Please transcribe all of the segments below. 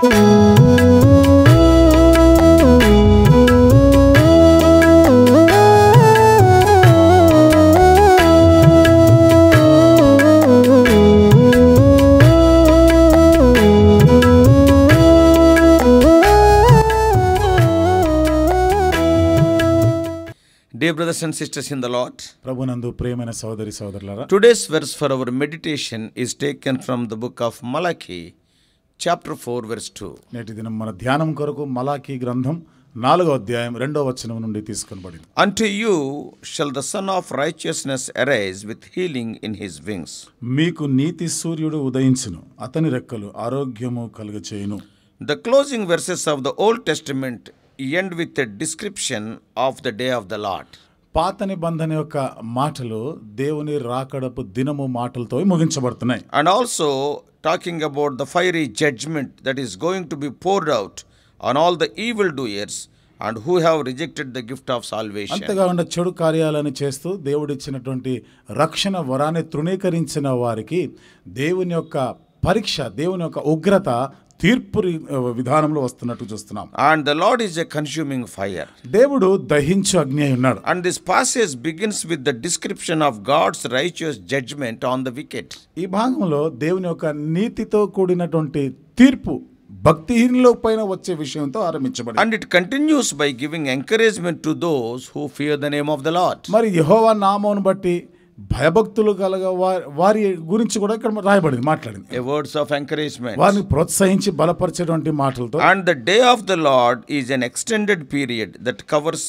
Dear brothers and sisters in the Lord, ప్రభునందు ప్రియమైన సోదరి సోదరులారా, today's verse for our meditation is taken from the book of Malachi, chapter 4, verse 2. నేటి దినం మన ధ్యానం కొరకు మలాకీ గ్రంథం 4వ అధ్యాయం 2వ వచనం నుండి తీసుకొనబడింది. Unto you shall the Son of Righteousness arise with healing in his wings. మీకు నీతి సూర్యుడు ఉదయించును, అతని రెక్కలు ఆరోగ్యము కలుగచేయును. The closing verses of the Old Testament end with a description of the day of the Lord. పాత నిబంధన యొక్క మాటలు దేవుని రాకడపు దినము మాటలతో ముగించబడుతున్నాయి. And also talking about the fiery judgment that is going to be poured out on all the evil doers and who have rejected the gift of salvation. అంతేకాకుండా చెడు కార్యాలను చేస్తూ దేవుడిచ్చినటువంటి రక్షణ వరాన్ని తృణీకరించిన వారికి దేవుని యొక్క పరీక్ష, దేవుని యొక్క ఉగ్రత తీర్పు విధానంలో వస్తున్నట్టు చూస్తున్నాం. And the Lord is a consuming fire. దేవుడు దహించు అగ్ని అయి ఉన్నాడు. And this passage begins with the description of God's righteous judgment on the wicked. ఈ భాగంలో దేవుని యొక్క నీతితో కూడినటువంటి తీర్పు భక్తిహీనుల పైన వచ్చే విషయంతో ఆరంభించబడింది. And it continues by giving encouragement to those who fear the name of the Lord. మరి యెహోవా నామమును బట్టి భయభక్తులు కలగ వారి గురించి కూడా ఇక్కడ రాయబడింది, మాట్లాడింది. A words of encouragement. వారిని ప్రోత్సహించి బలపరిచేటువంటి మాటలతో. And the day of the Lord is an extended period that covers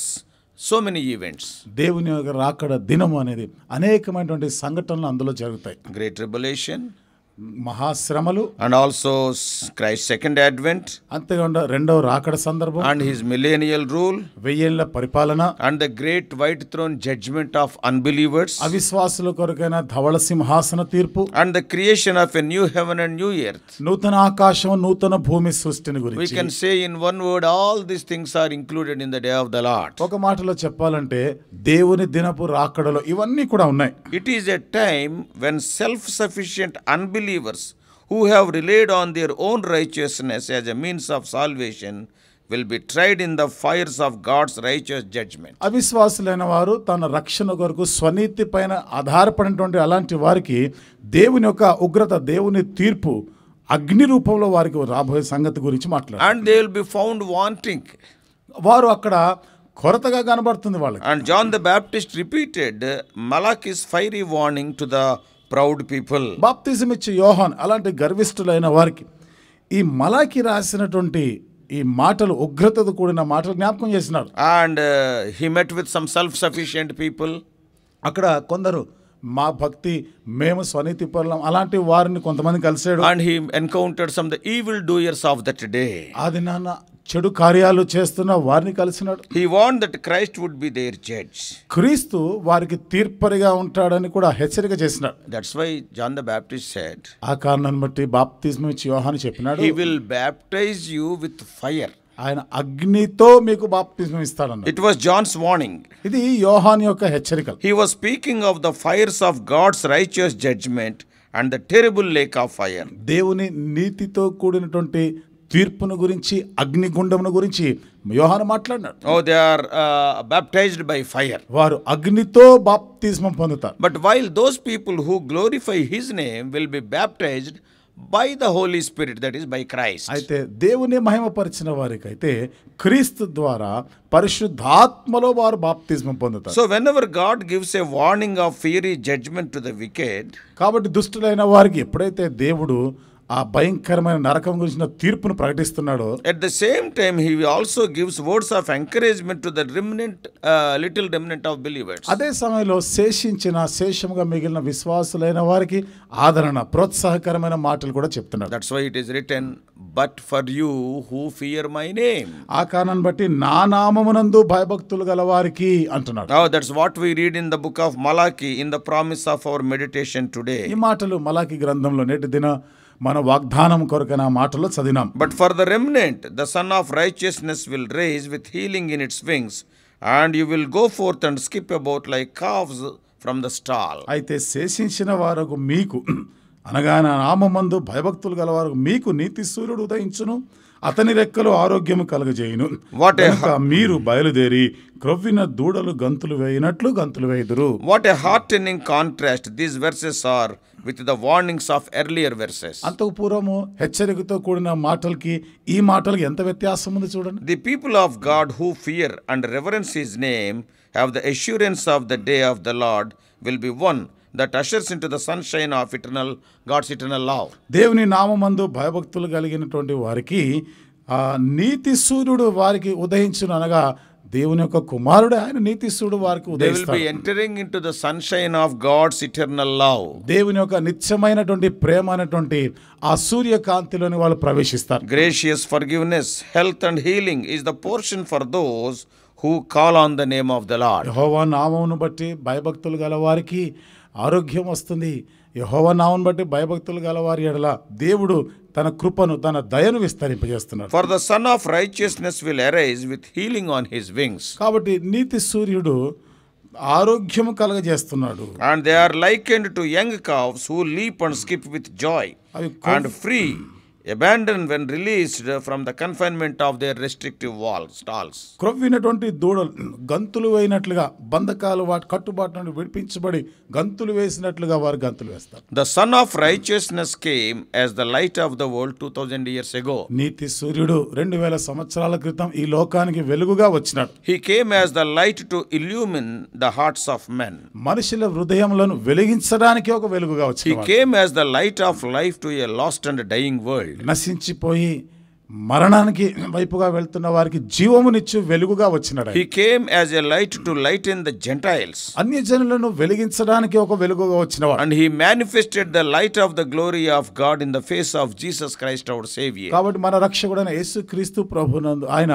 so many events. దేవుని యొక్క రాకడ దినము అనేది అనేకమైనటువంటి సంఘటనలు అందులో జరుగుతాయి. Great tribulation, మహాశ్రమలు, and also Christ's second advent, అంతేకాకుండా రెండవ రాకడ సందర్భం, and his millennial rule, 1000 ఏళ్ల పరిపాలన, and the great white throne judgment of unbelievers, అవిశ్వాసుల కొరకైన ధవళ సింహాసన తీర్పు, and the creation of a new heaven and new earth. నూతన ఆకాశం నూతన భూమి సృష్టిని We గురించి. can say in one word, all these things are included in the day of the Lord. ఒక మాటలో చెప్పాలంటే దేవుని దినపు రాకడలో ఇవన్నీ కూడా ఉన్నాయి. It is a time when self-sufficient unbelievers who have relied on their own righteousness as a means of salvation will be tried in the fires of God's righteous judgment. అవిశ్వాసులైన వారు తన రక్షణ కొరకు స్వనీతి పైన ఆధారపడినటువంటి అలాంటి వారికి దేవుని యొక్క ఉగ్రత, దేవుని తీర్పు అగ్ని రూపంలో వారికి రాబోయే సంగతి గురించి మాట్లాడారు. And they will be found wanting. వారు అక్కడ కొరతగా కనబడుతుంది వాళ్ళకి. And John the Baptist repeated Malachi's fiery warning to the proud people. బాప్తిజం ఇచ్చే యోహాన్ అలాంటి గర్విష్ఠులైన వారికి ఈ మలాకి రాసినటువంటి ఈ మాటలు, ఉగ్రతతో కూడిన మాటలు జ్ఞాపకం చేసినాడు. And he met with some self-sufficient people. అక్కడ కొందరు మా భక్తి, మేము స్వనీతి పరులం అలాంటి వారిని కొంతమంది కలిసాడు. And he encountered some of the evil doers of that day. ఆ దినాన చెడు కార్యాలు చేస్తున్న వారిని కలిసినాడు. He warned that Christ would be their judge. క్రీస్తు వారికి తీర్పరిగా ఉంటాడని కూడా హెచ్చరిక చేసినాడు. That's why John the Baptist said, ఆ కారణాన్ని బట్టి బాప్తిజం ఇచ్చి యోహాను చెప్పినాడు, he will baptize you with fire. ఆయన అగ్నితో మీకు బాప్తిజం ఇస్తాడన్నాడు. It was John's warning. ఇది యోహాను యొక్క హెచ్చరిక. He was speaking of the fires of God's righteous judgment and the terrible lake of fire. దేవుని నీతితో కూడినటువంటి తీర్పును గురించి, అగ్నిగుండమును గురించి యోహాను మాట్లాడినాడు. Oh, they are baptized by fire. వారు అగ్నితో బాప్తిజం పొందుతారు. But while those people who glorify his name will be baptized by the Holy Spirit, that is by Christ. అయితే దేవుని మహిమపరిచిన వారికైతే క్రీస్తు ద్వారా పరిశుద్ధాత్మలో వారు బాప్తిజం పొందుతారు. So whenever God gives a warning of fiery judgment to the wicked, కాబట్టి దుష్టులైన వారికి ఎప్పుడైతే దేవుడు ఆ భయంకరమైన నరకం గురించిన తీర్పును ప్రకటిస్తున్నాడో, at the same time he also gives words of encouragement to the remnant, little remnant of believers. అదే సమయంలో శేషముగా మిగిలిన విశ్వాసులైన వారికి ఆదరణ, ప్రోత్సాహకరమైన మాటలు కూడా చెప్తున్నాడు. That's why it is written, but for you who fear my name. ఆ కారణాన్ని బట్టి నా నామమునందు భయభక్తులు గల వారికి అంటున్నాడు. Now that's what we read in the book of Malachi in the promise of our meditation today. ఈ మాటలు మలాకి గ్రంథంలో నేటి దిన మన వాగ్దానం కొరకైన మాటలో చదివినాం. But for the remnant, the Son of Righteousness will raise with healing in its wings, and you will go forth and skip about like calves from the stall. అయితే శేషించిన వారకు మీకు అనగా నా నామమందు భయభక్తులు గలవారు మీకు నీతి సూర్యుడు ఉదయించును, అతని రెక్కలు ఆరోగ్యము కలుగజేయును. కనుక మీరు బయలుదేరి క్రొవ్విన దూడలు గంతులు వేయినట్లు గంతులు వేయుదురు. What a heartening contrast these verses are with the warnings of earlier verses. అంతకు పూర్వము హెచ్చరికతో కూడిన మాటలకి ఈ మాటలకి ఎంత వ్యత్యాసం ఉంది చూడండి. The people of God who fear and reverence his name have the assurance of the day of the Lord will be one that ushers into the sunshine of God's eternal love. దేవుని నామమందు భయభక్తులు కలిగినటువంటి వారికి ఆ నీతి సూర్యుడు వారికి ఉదయించును, అనగా దేవుని యొక్క కుమారుడు ఆయన నీతి సూర్యుడు వారికి They will ఉదయిస్తాడు. be entering into the sunshine of God's eternal love. దేవుని యొక్క నిత్యమైనటువంటి ప్రేమ అనేటువంటి ఆ సూర్యకాంతిలోని వాళ్ళు ప్రవేశిస్తారు. Gracious forgiveness, health and healing is the portion for those who call on the name of the Lord. యెహోవా నామమును బట్టి భయభక్తులు గల వారికి ఆరోగ్యం వస్తుంది. యెహోవా నామమును బట్టి భయభక్తులు గల వారి ఎడల దేవుడు తన కృపను తన దయను విస్తరింపజేస్తున్నాడు. For the Son of Righteousness will arise with healing on his wings. కాబట్టి నీతి సూర్యుడు ఆరోగ్యము కలగజేస్తున్నాడు. And they are likened to young calves who leap and skip with joy అవి and free, abandoned when released from the confinement of their restrictive stalls. క్రొవ్వినటువంటి దూడలు గంతులు వేయినట్లుగా బంధకాలు వాటి కట్టుబాటు నుండి విడిపించబడి గంతులు వేసినట్లుగా వారు గంతులు వేస్తారు. The Son of Righteousness came as the light of the world 2000 years ago. నీతి సూర్యుడు 2000 సంవత్సరాల క్రితం ఈ లోకానికి వెలుగుగా వచ్చినాడు. He came as the light to illumine the hearts of men. మనుషుల హృదయములను వెలిగించడానికి ఒక వెలుగుగా He వచ్చినాడు. came as the light of life to a lost and dying world. నశించిపోయి మరణానికి వైపుగా వెళ్తున్న వారికి జీవమునిచ్చు వెలుగుగా వచ్చినాడు. He came as a light to lighten the Gentiles. అన్యజనులను వెలిగించడానికి ఒక వెలుగుగా వచ్చినవాడు. And he manifested the light of the glory of God in the face of Jesus Christ our Savior. కాబట్టి మన రక్షకుడైన యేసుక్రీస్తు ప్రభునందు ఆయన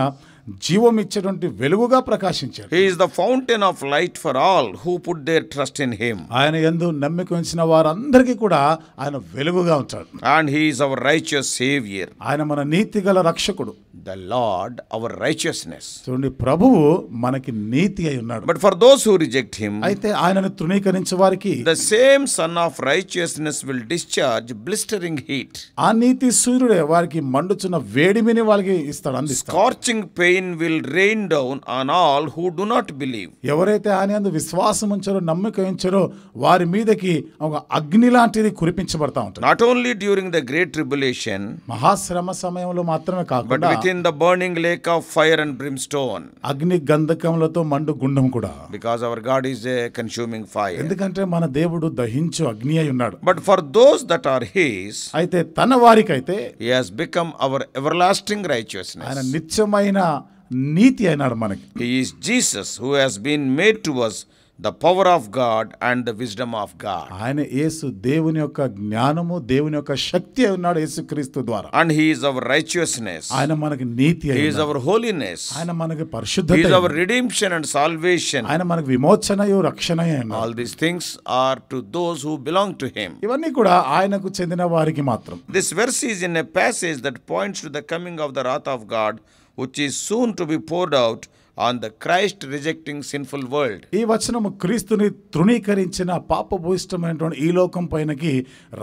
జీవం ఇచ్చేటువంటి వెలుగుగా ప్రకాశించాడు. He is the fountain of light for all who put their trust in him. ఆయన యందు నమ్మిక ఉంచిన వారందరికీ కూడా ఆయన వెలుగుగా ఉంటాడు. And he is our righteous Savior. ఆయన మన నీతిగల రక్షకుడు. The Lord our righteousness. చూడండి, ప్రభువు మనకి నీతి అయి ఉన్నాడు. But for those who reject him, అయితే ఆయనను తృణీకరించే వారికి the same Son of Righteousness will discharge blistering heat. ఆ నీతి సూర్యుడే వారికి మండుచున్న వేడిమిని వాళ్ళకి ఇస్తాడు, అందిస్తాడు. Scorching pain will rain down on all who do not believe. ఎవరైతే ఆయన యందు విశ్వాసం ఉంచారో నమ్మిక ఉంచారో వారి మీదకి ఒక అగ్ని లాంటిది కురిపించబడతా ఉంటుంది. Not only during the great tribulation, మహాశ్రమ సమయంలో మాత్రమే but కాకుండా within the burning lake of fire and brimstone. అగ్ని గంధకములతో మండు గుండం కూడా. Because our God is a consuming fire. ఎందుకంటే మన దేవుడు దహించు అగ్ని అయి ఉన్నాడు. But for those that are his, అయితే తన వారికైతే he has become our everlasting righteousness. ఆయన నిత్యమైన నీతి అయినాడు మనకి. He is Jesus who has been made to us the power of God and the wisdom of God. ఆయన యేసు దేవుని యొక్క జ్ఞానము దేవుని యొక్క శక్తి అయి ఉన్నాడు యేసుక్రీస్తు ద్వారా. And he is our righteousness. ఆయన మనకి నీతి He అయి is ఉన్నాడు. our holiness. ఆయన మనకి He పరిశుద్ధత is అయి our ఉన్నాడు. redemption and salvation. ఆయన మనకి విమోచనయు రక్షణయు అయి ఉన్నాడు. All these things are to those who belong to him. ఇవన్నీ కూడా ఆయనకు చెందిన వారికి మాత్రం. This verse is in a passage that points to the coming of the wrath of God, which is soon to be poured out on the Christ rejecting sinful world. ఈ వచనము క్రీస్తుని తృణీకరించిన పాపభూయిష్టమైనటువంటి ఈ లోకం పైనకి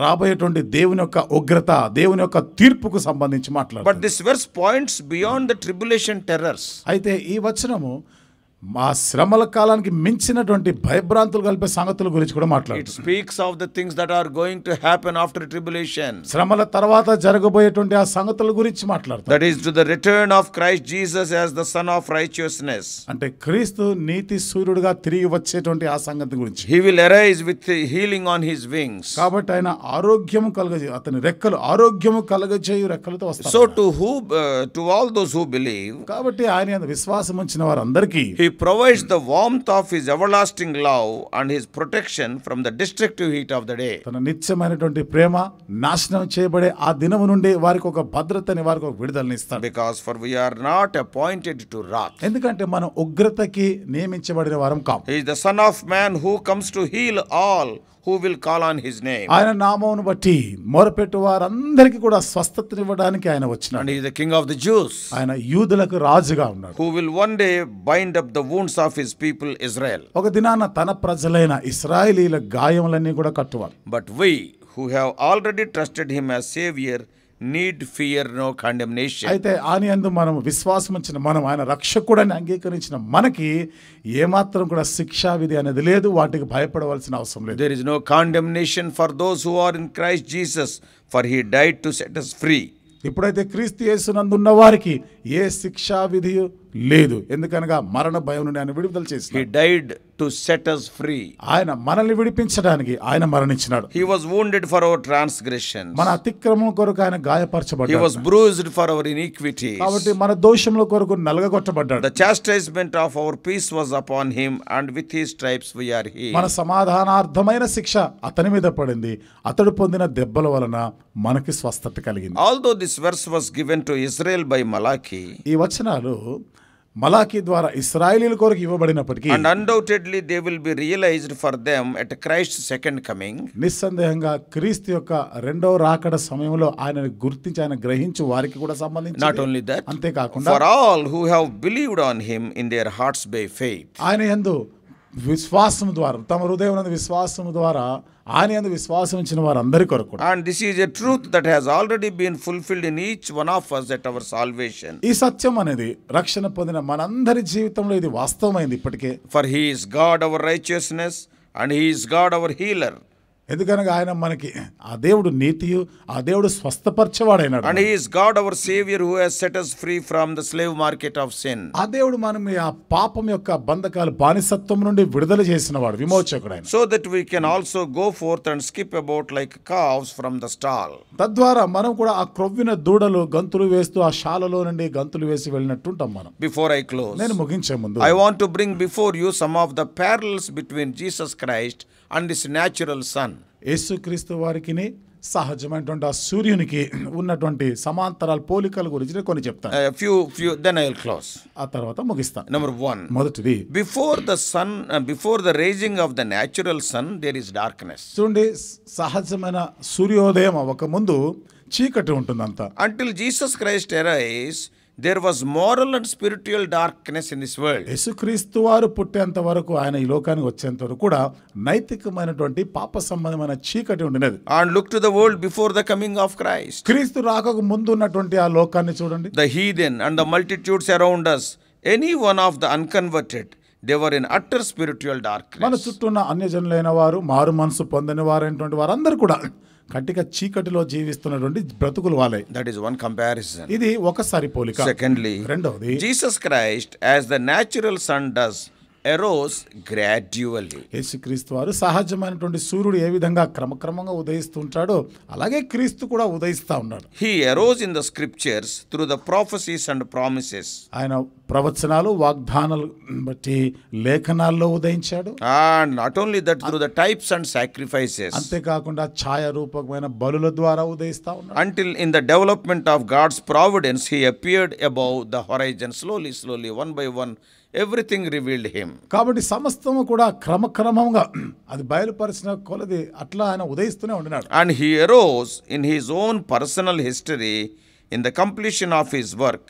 రాబోయేటువంటి దేవుని యొక్క ఉగ్రత దేవుని యొక్క తీర్పుకు సంబంధించి But మాట్లాడుతుంది. this verse points beyond the tribulation terrors. అయితే ఈ వచనము మా శ్రమల కాలానికి మించినటువంటి భయభ్రాంతులు కలిపే సంగతుల గురించి కూడా It మాట్లాడుతుంది. speaks of the things that are going to happen after tribulation. శ్రమల తర్వాత జరగబోయేటువంటి ఆ సంగతుల గురించి మాట్లాడుతుంది. That is to the return of Christ Jesus as the Son of Righteousness. అంటే క్రీస్తు నీతి సూర్యుడుగా తిరిగి వచ్చేటువంటి ఆ సంగతి గురించి. He will arise with healing on his wings. కాబట్టి ఆయన ఆరోగ్యము కలగజే అతని రెక్కలు ఆరోగ్యము కలగజేయు రెక్కలతో వస్తారు. So to all those who believe, కాబట్టి ఆయన యందు విశ్వాసం ఉంచిన వారందరికీ he provides the warmth of his everlasting love and his protection from the destructive heat of the day. తన నిత్యమైనటువంటి ప్రేమ నాశనం చేయబడే ఆ దినము నుండి వారికి ఒక భద్రతని వారికి ఒక విడుదలని ఇస్తాడు. Because for we are not appointed to wrath. ఎందుకంటే మనం ఉగ్రతకి నియమించబడిన వారం కాం. He is the Son of Man who comes to heal all who will call on his name. ఆయన నామమును బట్టి మొరపెట్టు వారందరికీ కూడా స్వస్థతనివ్వడానికి ఆయన And వచ్చినాడు. he is the King of the Jews, ఆయన యూదులకు రాజుగా ఉన్నాడు. who will one day bind up the wounds of his people Israel. ఒక దినాన తన ప్రజలైన ఇశ్రాయేలీల గాయములన్నీ కూడా కట్టువాడు. But we who have already trusted him as Savior need fear no condemnation. అయితే ఆయన యందు మనం విశ్వాసం ఉంచిన మనం ఆయన రక్షకుడని అంగీకరించిన మనకి ఏమాత్రం కూడా శిక్షా విధి అనేది లేదు, వాటికి భయపడవలసిన అవసరం లేదు. There is no condemnation for those who are in Christ Jesus, for he died to set us free. ఇప్పుడైతే క్రీస్తు యేసునందున్న వారికి ఏ శిక్షా విధి లేదు, ఎందుకనగా మరణ భయం నుండి ఆయన విడుదల He చేసినాడు. died to set us free. ఆయన మనల్ని విడిపించడానికి ఆయన మరణించినాడు. He was wounded for our transgressions. మన అతిక్రమం కొరకు ఆయన He గాయపరచబడ్డాడు. was bruised for our iniquities. కాబట్టి మన దోషముల కొరకు నలగగొట్టబడ్డాడు. The chastisement of our peace was upon him, and with his stripes we are మన healed. సమాధానార్థమైన శిక్ష అతని మీద పడింది, అతడు పొందిన దెబ్బల వలన మనకి స్వస్థత కలిగింది. Although this verse was given to Israel by Malachi, ఈ వచనాలు మలాకి ద్వారా ఇశ్రాయేలీల కొరకు ఇవ్వబడినప్పటికీ and undoubtedly they will be realized for them at Christ's second coming, నిస్సందేహంగా క్రీస్తు యొక్క రెండవ రాకడ సమయంలో ఆయనను గుర్తించి ఆయన గ్రహించు వారికి కూడా not సంబంధించి only that, అంతేకాకుండా for all who have believed on him in their hearts by faith. ఆయన యందు విశ్వాసం ద్వారా తమ హృదయం విశ్వాసం ద్వారా ఆయన యందు విశ్వాసం ఇచ్చిన వారందరి కొరకు కూడా. And this is a truth that has already been fulfilled in each one of us at our salvation. ఈ సత్యం అనేది రక్షణ పొందిన మనందరి జీవితంలో ఇది వాస్తవమైంది ఇప్పటికే. For he is God our righteousness, and he is God our healer. ఎందుకనగా ఆయన మనకి ఆ దేవుడు నీతియు, ఆ దేవుడు స్వస్థపరచవాడైనాడు. And he is God our Savior, who has set us free from the slave market of sin. ఆ దేవుడు మనం ఆ పాపం యొక్క బంధకాలు బానిసత్వం నుండి విడుదల చేసిన వాడు, విమోచకుడు ఆయన. So that we can also go forth and skip about like calves from the stall. తద్వారా మనం కూడా ఆ క్రొవ్విన దూడలు గంతులు వేస్తూ ఆ శాలలో నుండి గంతులు వేసి వెళ్ళినట్టుంటాం మనం. Before I close, నేను ముగించే ముందు I want to bring before you some of the parallels between Jesus Christ and this natural sun. యేసుక్రీస్తు వారికిని సహజమైనటువంటి ఆ సూర్యునికి ఉన్నటువంటి సమాంతరాల పోలికల గురించి నేను కొన్ని చెప్తాను. Few, then I will close. ఆ తర్వాత ముగిస్తాను. Number one, మొదటిది, before the sun, before the rising of the natural sun, there is darkness. చూడండి, సహజమైన సూర్యోదయం అవ్వక ముందు చీకటి ఉంటుందంతా. Until Jesus Christ arise, there was moral and spiritual darkness in this world. యేసుక్రీస్తు వారు పుట్టేంత వరకు, ఆయన ఈ లోకానికి వచ్చేంత వరకు కూడా నైతికమైనటువంటి పాప సంబంధమైన చీకటి ఉండినది. And look to the world before the coming of Christ. క్రీస్తు రాకకు ముందు ఉన్నటువంటి ఆ లోకాన్ని చూడండి. The heathen and the multitudes around us, any one of the unconverted, they were in utter spiritual మన darkness. చుట్టూ ఉన్న అన్యజనులైన వారు, మారు మనసు పొందని వారైనటువంటి వారందరూ కూడా కటిక చీకటిలో జీవిస్తున్నటువంటి బ్రతుకులు వాళ్ళే. That is one comparison. ఇది ఒకసారి పోలిక. Secondly, రెండవది, Jesus Christ, as the natural sun does, arose gradually. యేసుక్రీస్తు వారు సహజమైనటువంటి సూర్యుడు ఏ విధంగా క్రమక్రమంగా ఉదయిస్తుంటాడో అలాగే క్రీస్తు కూడా ఉదయిస్తా ఉన్నాడు. He arose in the scriptures through the prophecies and promises. ఆయన ప్రవచనాలు, వాగ్దానాలు బట్టి లేఖనాల్లో ఉదయించాడు. And not only that, through the types and sacrifices. అంతేకాకుండా ఛాయారూపకమైన బలుల ద్వారా ఉదయిస్తా ఉన్నాడు. Until in the development of God's providence, he appeared above the horizon. Slowly, one by one, everything revealed him. కాబట్టి సమస్తము కూడా క్రమక్రమంగా అది బయలుపరిచిన కొలది అట్లా ఆయన ఉదయిస్తూనే ఉండినాడు. And he arose in his own personal history in the completion of his work.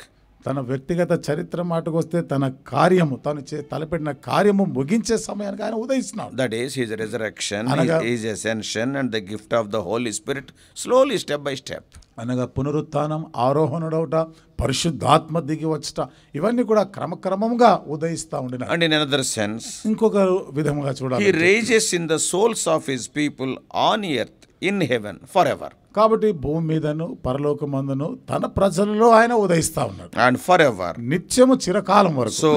తన వ్యక్తిగత చరిత్ర మాటకు వస్తే తన కార్యము, తను తలపెట్టిన కార్యము ముగించే సమయానికి ఆయన ఉదయిస్తున్నాడు. That is his resurrection, అనగా his ascension, and the gift of the Holy Spirit, slowly, step by step. అనగా పునరుత్థానం, ఆరోహణుడవుట, పరిశుద్ధాత్మ దిగి వచ్చట, ఇవన్నీ కూడా క్రమక్రమంగా ఉదయిస్తా ఉండిన. And in another sense, ఇంకొక విధముగా he చూడాలి, raises in the souls of his people on earth, in heaven, forever. కాబట్టి భూమి మీదను పరలోకమందును తన ప్రజలలో ఆయన ఉదయిస్తా ఉన్నాడు. And forever. నిత్యము చిరకాలం వరకు. So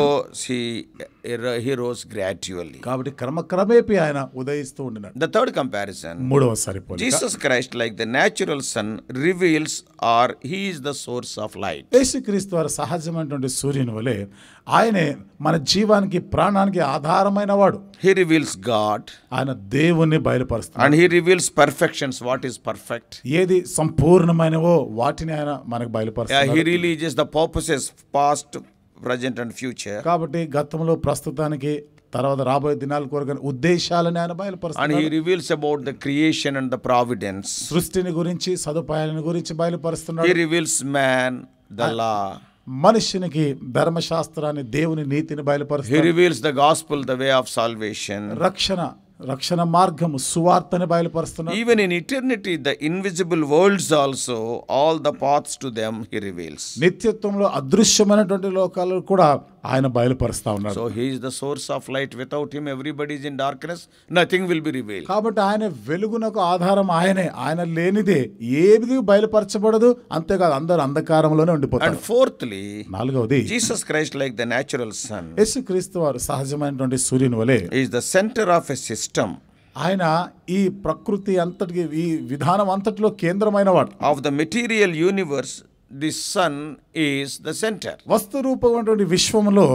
he rose gradually. కాబట్టి క్రమక్రమేపీ ఆయన ఉదయిస్తూ ఉండినాడు. The third comparison, మూడవసారి పోలిక, Jesus Christ, like the natural sun, reveals, or he is the source of light. యేసుక్రీస్తు వారు సహజమైనటువంటి సూర్యుని వలె ఆయనే మన జీవానికి, ప్రాణానికి ఆధారమైన వాడు. He reveals God. ఆయన దేవుణ్ణి బయలుపరుస్తాడు. And he reveals perfections, what is perfect. ఏది సంపూర్ణమైనవో వాటిని ఆయన మనకు బయలుపరుస్తాడు. He releases the purposes, past, present and future. కాబట్టి గతంలో, ప్రస్తుతానికి, తర్వాత రాబోయే దినాల కొరకు ఉద్దేశాలను ఆయన And బయలుపరుస్తాడు. he reveals about the creation and the providence. సృష్టిని గురించి, సదుపాయాలను గురించి He బయలుపరుస్తున్నాడు. reveals man, the law. మనుషునికి ధర్మశాస్త్రాన్ని, దేవుని నీతిని He బయలుపరుస్తాడు. reveals the gospel, the way of salvation. రక్షణ రక్షణ మార్గము సువార్తని బయలుపరుస్తున్నాడు. Even in eternity, the invisible worlds also, all the paths to them he reveals. నిత్యత్వంలో అదృశ్యమైనటువంటి లోకాలు కూడా ఆయన బయలుపరుస్తా ఉన్నాడు. So he is the source of light. Without him, everybody is in darkness. Nothing will be revealed. కాబట్టి ఆయన వెలుగునకు ఆధారం ఆయనే. ఆయన లేనిదే ఏది బయలుపరచబడదు. అంతేకాదు అందరూ అంధకారంలోనే ఉండిపోతారు. And fourthly, నాలుగవది Jesus Christ, like the natural sun, యేసుక్రీస్తు వారు సహజమైనటువంటి సూర్యుని వలె is the center of a system. ఆయన ఈ ప్రకృతి అంతటికి ఈ విధానం అంతటిలో కేంద్రమైన వాడు. Of the material universe, the sun is the center. వస్తు రూపమైనటువంటి విశ్వంలో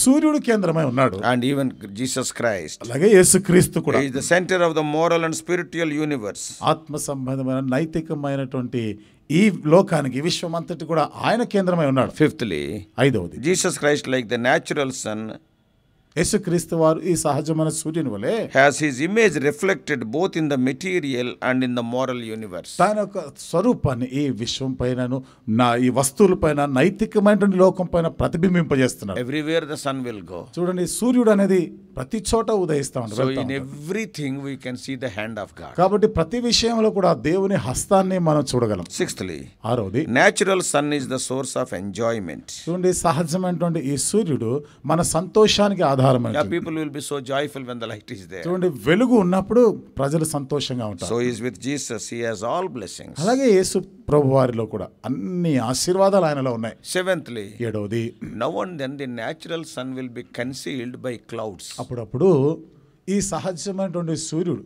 సూర్యుడు కేంద్రమై ఉన్నాడు. And even Jesus Christ, అలాగే యేసుక్రీస్తు కూడా he is the center of the moral and spiritual universe. ఆత్మ సంబంధమైన నైతికమైనటువంటి ఈ లోకానికి ఈ విశ్వం అంతటి కూడా ఆయన కేంద్రమై ఉన్నాడు. Fifthly, ఐదవది Jesus Christ, like the natural sun, యేసుక్రీస్తు వారు ఈ సహజమైన సూర్యుని వలె has his image reflected both in the material and in the moral universe. తన యొక్క స్వరూపాన్ని ఈ విశ్వం పైనను ఈ వస్తువుల పైన నైతికమైనటువంటి లోకం పైన ప్రతిబింబింపజేస్తున్నాడు. Everywhere the sun will go. చూడండి, సూర్యుడు అనేది ప్రతి చోట ఉదయిస్తా So ఉంటాడు. in everything we can see the hand of God. కాబట్టి ప్రతి విషయంలో కూడా దేవుని హస్తాన్ని మనం చూడగలం. Sixthly, ఆరవది natural sun is the source of enjoyment. చూడండి, సహజమైనటువంటి ఈ సూర్యుడు మన సంతోషానికి ఆధారమైనటువంటి. Yeah, people will be so joyful when the light is there. చూడండి, వెలుగు ఉన్నప్పుడు ప్రజలు సంతోషంగా ఉంటారు. So is with Jesus. He has all blessings. అలాగే యేసు ప్రభు వారిలో కూడా అన్ని ఆశీర్వాదాలు ఆయనలో ఉన్నాయి. Seventhly, ఏడవది now and then the natural sun will be concealed by clouds. అప్పుడప్పుడు ఈ సహజమైనటువంటి సూర్యుడు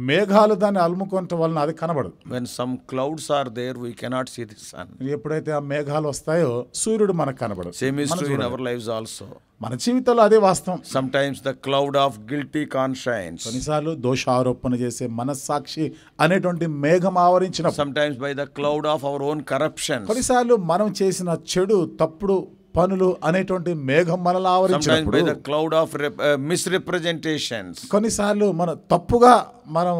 మేఘాలు దాన్ని అలుముకోవటం వలన అది కనబడదు. When some clouds are there, we cannot see the sun. ఎప్పుడైతే ఆ మేఘాలు వస్తాయో సూర్యుడు మనకు కనబడదు. Same is true in our lives also. మన జీవితంలో అదే వాస్తవం. Sometimes the cloud of guilty conscience. కొన్నిసార్లు దోషారోపణ చేసే మనస్సాక్షి అనేటువంటి మేఘం ఆవరించినప్పుడు, Sometimes by the cloud of our own corruptions. కొన్నిసార్లు మనం చేసిన చెడు తప్పుడు పనులు అనేటువంటి మేఘం మనల్ని Sometimes ఆవరించినప్పుడు, by the cloud of misrepresentations. కొన్నిసార్లు మనం తప్పుగా మనం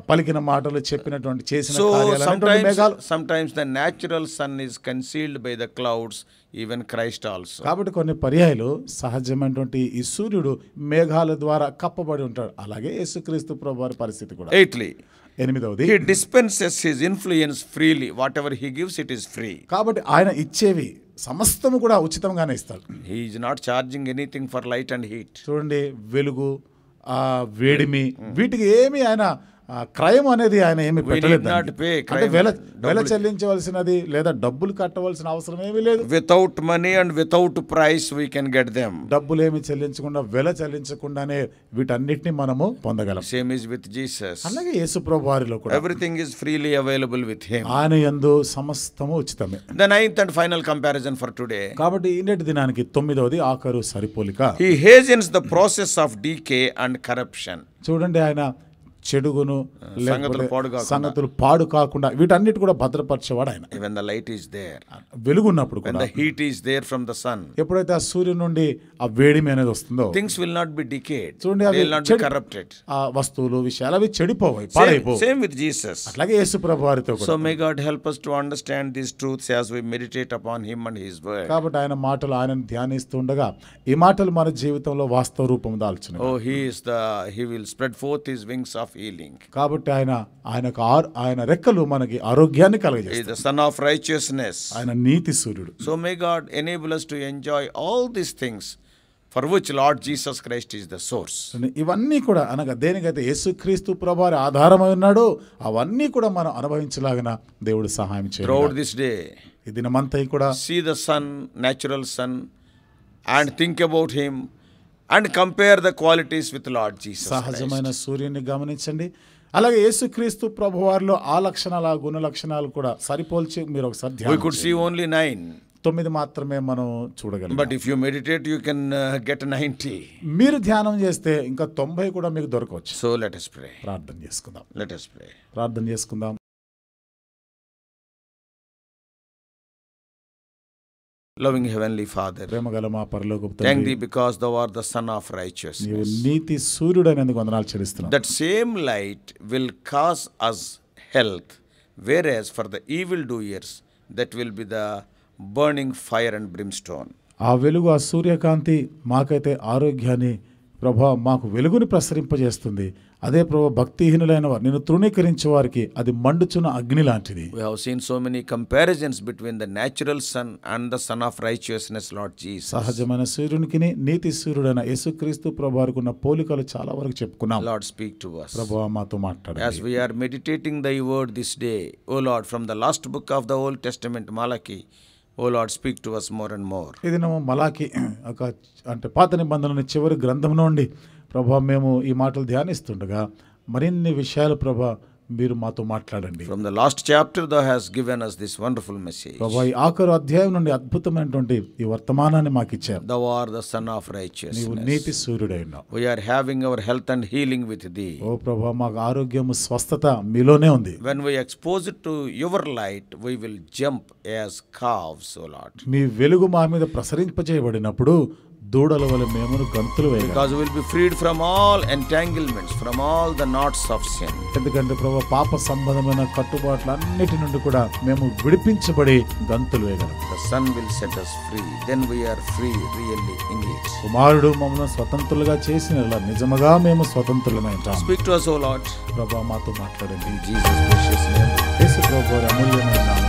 పలికిన మాటలు చెప్పినటువంటి చేసిన So కార్యాలు అనేటువంటి మేఘాలు. sometimes the natural sun is concealed by the clouds, even Christ also. కాబట్టి కొన్ని పర్యాయాలు సహజమైనటువంటి ఈ సూర్యుడు మేఘాల ద్వారా కప్పబడి ఉంటాడు. అలాగే యేసుక్రీస్తు ప్రభు వారి పరిస్థితి కూడా. Eighthly, ఎనిమిదవది, he dispenses his influence freely. Whatever he gives, it is free. కాబట్టి ఆయన ఇచ్చేవి సమస్తము కూడా ఉచితంగానే ఇస్తాడు. He is not charging anything for light and heat. చూడండి, వెలుగు వేడిమి వీటికి ఏమి ఆయన క్రయం అనేది ఆయన ఏమి పెట్టలేదు. not pay అంటే crime. వెల చెల్లించవలసినది లేదా డబ్బులు కట్టవలసిన అవసరం ఏమీ లేదు. Without money and without price, we can get them. డబ్బులు ఏమి చెల్లించకుండా వెల చెల్లించకుండానే వీటన్నిటిని మనము పొందగలం. Same is with Jesus. అలాగే యేసు ప్రభు వారిలో కూడా Everything is freely available with him. ఆయన యందు సమస్తము ఉచితమే. The ninth and final comparison for today. కాబట్టి ఈనాటి దినానికి తొమ్మిదవది ఆఖరు సరిపోలిక. He hastens the process of decay and corruption. చూడండి, ఆయన చెడుగును సంగతులు పాడు కాకుండా, సంగతులు పాడు కాకుండా వీటన్నిటి కూడా భద్రపరిచేవాడు ఆయన. Even the light is there. వెలుగున్నప్పుడు When కూడా the heat is there from the sun, ఎప్పుడైతే ఆ సూర్యుని నుండి ఆ వేడిమి అనేది వస్తుందో, things will not be decayed. చూడండి, They అవి will not be corrupted. ఆ వస్తువులు విషయాలు అవి చెడిపోవాలి, పాడైపోవు. Same with Jesus. అట్లాగే యేసు ప్రభు వారితో కూడా. So may God help us to understand these truths as we meditate upon him and his word. కాబట్టి ఆయన మాటలు ఆయనను ధ్యానిస్తూ ఉండగా ఈ మాటలు మన జీవితంలో వాస్తవ రూపం దాల్చును. Oh, he will spread forth his wings of healing. కాబట్టి ఆయన రెక్కలు మనకి ఆరోగ్యాన్ని He is కలుగజేస్తాయి. the son of righteousness. ఆయన నీతి సూర్యుడు. So may God enable us to enjoy all these things for which Lord Jesus Christ is the source. ఇవన్నీ కూడా అనగా దేనికైతే యేసుక్రీస్తు ప్రభువారి ఆధారమై ఉన్నాడో అవన్నీ కూడా మనం అనుభవించలాగిన దేవుడు సహాయం చేయాలి. Throughout this day, ఈ దినమంతా కూడా see the sun, natural sun, and think about him and compare the qualities with Lord Jesus Christ. సహజమైన సూర్యుని గమనించండి. అలాగే యేసుక్రీస్తు ప్రభువారిలో ఆ లక్షణాలు ఆ గుణ లక్షణాలు కూడా సరిపోల్చి మీరు ఒకసారి We ధ్యానం could see only 9. 9 మాత్రమే మనం చూడగలం. But if you meditate, you can get 90. మీరు ధ్యానం చేస్తే ఇంకా 90 కూడా మీకు దొరకవచ్చు. So let us pray. ప్రార్థన చేసుకుందాం. Let us pray. ప్రార్థన చేసుకుందాం. Loving Heavenly Father, ప్రేమగల మా పరలోకపు thank తండ్రి, thee because thou art the Son of నీవు righteousness. నీతి సూర్యుడైనందుకు వందనాలు చెల్లిస్తున్నాను. That same light will cause us health, whereas for the evildoers, that will be the burning fire and brimstone. ఆ వెలుగు ఆ సూర్యకాంతి మాకైతే ఆరోగ్యాన్ని ప్రభా మాకు వెలుగుని ప్రసరింపజేస్తుంది. అదే ప్రభా భక్తిహీనులైన వారు నిన్ను తృణీకరించే వారికి అది మండుచున్న అగ్ని లాంటిది. We have seen so many comparisons between the natural sun and the sun of righteousness, Lord Jesus. సహజమైన సూర్యునికి నీతి సూర్యుడైన యేసుక్రీస్తు ప్రభువారికి ఉన్న పోలికలు చాలా వరకు చెప్పుకున్నాం. Lord, speak to us. ప్రభువా మాతో మాట్లాడండి. As we are meditating thy word this day, O Lord, from the last book of the Old Testament, Malachi, O Lord, speak to us more and more. ఇది మలాకి అంటే పాత నిబంధనలోని చివరి గ్రంథం నుండి ప్రభా మేము ఈ మాటలు ధ్యానిస్తుండగా మరిన్ని విషయాలు ప్రభా మీరు మాతో మాట్లాడండి. From the last chapter thou hast given us this wonderful message. ప్రభా ఈ ఆఖరు అధ్యాయం నుండి అద్భుతమైనటువంటి ఈ వర్తమానాన్ని మాకు ఇచ్చారు. Thou art the son of righteousness. నీవు నీతి సూర్యుడై ఉన్నావు. We are having our health and healing with thee. ఓ ప్రభా మాకు ఆరోగ్యము స్వస్థత మీలోనే ఉంది. When we expose it to your light, we will jump as calves, O Lord. మీ వెలుగు మా మీద ప్రసరింపజేయబడినప్పుడు దూడల వలె మేమును గంతులు వేయాలి. Because we will be freed from all entanglements, from all the knots of sin. ఎందుకంటే ప్రభు పాప సంబంధమైన కట్టుబాట్లన్నిటి నుండి కూడా మేము విడిపించబడి గంతులు వేయగలం. The Son will set us free. Then we are free really indeed. కుమారుడు మమ్మల్ని స్వతంత్రులుగా చేసిన నిజముగా మేము స్వతంత్రులమై ఉంటాం. Speak to us, O Lord. ప్రభు మాతో మాట్లాడండి. In Jesus' precious name. యేసు ప్రభువు అమూల్యమైన